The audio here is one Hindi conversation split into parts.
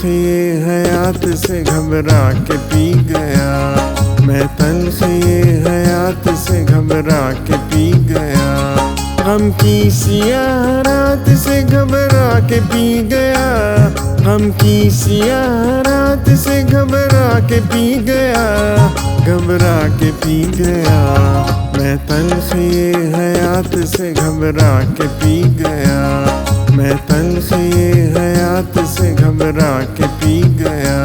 से ये हयात से घबरा के पी गया। मैं तन से ये हयात से घबरा के पी गया। गम की सियाह रात से घबरा के पी गया। गम की सियाह रात से घबरा के पी गया। घबरा के पी गया। मैं तन से ये हयात से घबरा के पी गया। मैं तन से ये हयात से घबरा के पी गया।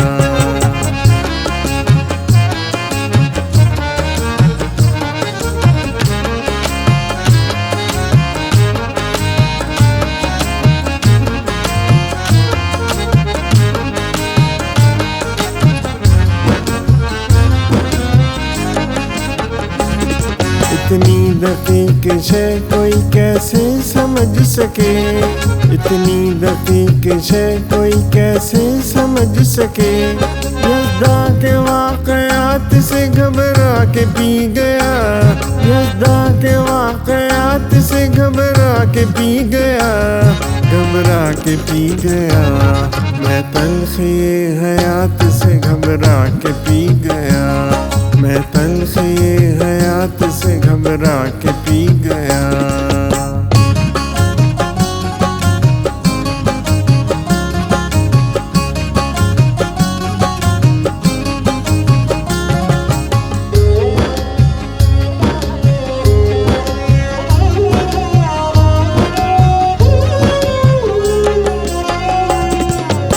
इतनी दकीक शय कोई कैसे समझ सके। इतनी दकीक शय कोई कैसे समझ सके। यज़्दा के वाक़यात से घबरा के पी गया। यज़्दा के वाक़यात से घबरा के पी गया। घबरा के पी गया। मैं तन से ये हयात से घबरा के पी गया। मैं तन से ये हयात से घबरा के पी गया।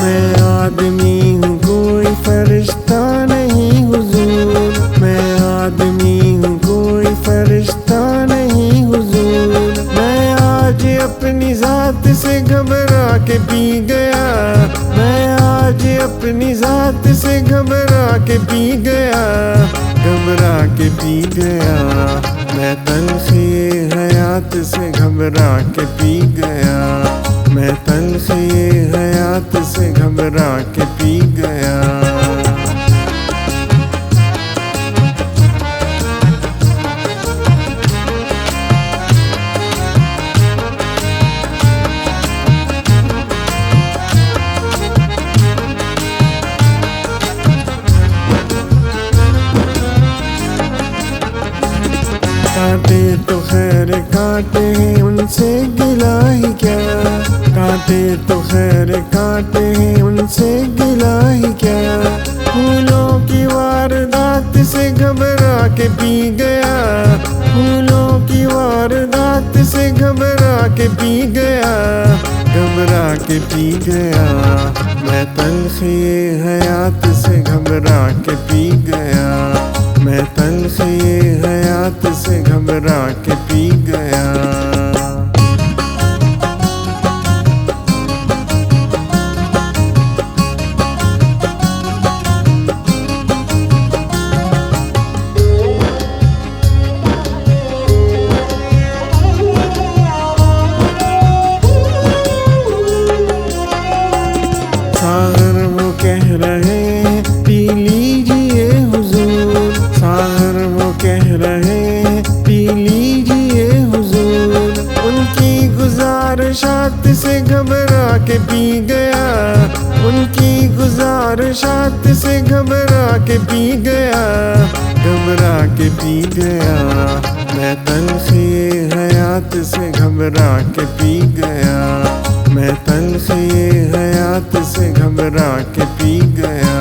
मैं आदमी हूँ कोई फरिश्ता नहीं हुजूर। मैं आदमी हूँ कोई फरिश्ता नहीं हुजूर। मैं आज अपनी ज़ात से घबरा के पी गया। मैं आज अपनी ज़ात से घबरा के पी गया। घबरा के पी गया। मैं तन से ये हयात से घबरा के पी गया। मैं तन से ये हयात से घबरा के पी गया। कांटे तो खैर कांटे हैं उनसे गिला ही क्या। कांटे तो खैर कांटे हैं उनसे गिला ही क्या। फूलों की वारदात से घबरा के पी गया। फूलों की वारदात से घबरा के पी गया। घबरा के पी गया। मैं तन से ये हयात से घबरा के पी गया। मैं तन से ये हयात से घबरा के पी गया। सागर वो कह रहे हैं पी लीजिए हुजूर। सागर वो कह रहे हैं पी लीजिए हुजूर। उनकी गुजारिशात से घबरा के पी गया। उनकी गुजारिशात से घबरा के पी गया। घबरा के पी गया। मैं तन से ये हयात से घबरा के पी गया। मैं तन से ये हयात से घबरा के पी गया।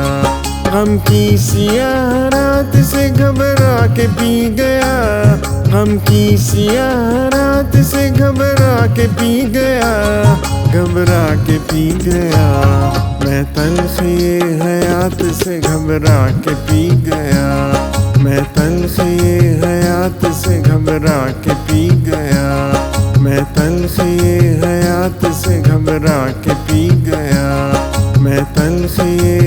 गम की सियाह रात से घबरा के पी गया। गम की सियाह रात से घबरा के पी गया। घबरा के पी गया। मैं तन से ये हयात से घबरा के पी गया। मैं तन से ये हयात से घबरा के पी गया। मैं तन से ये हयात से घबरा के पी गया। मैं तन से ये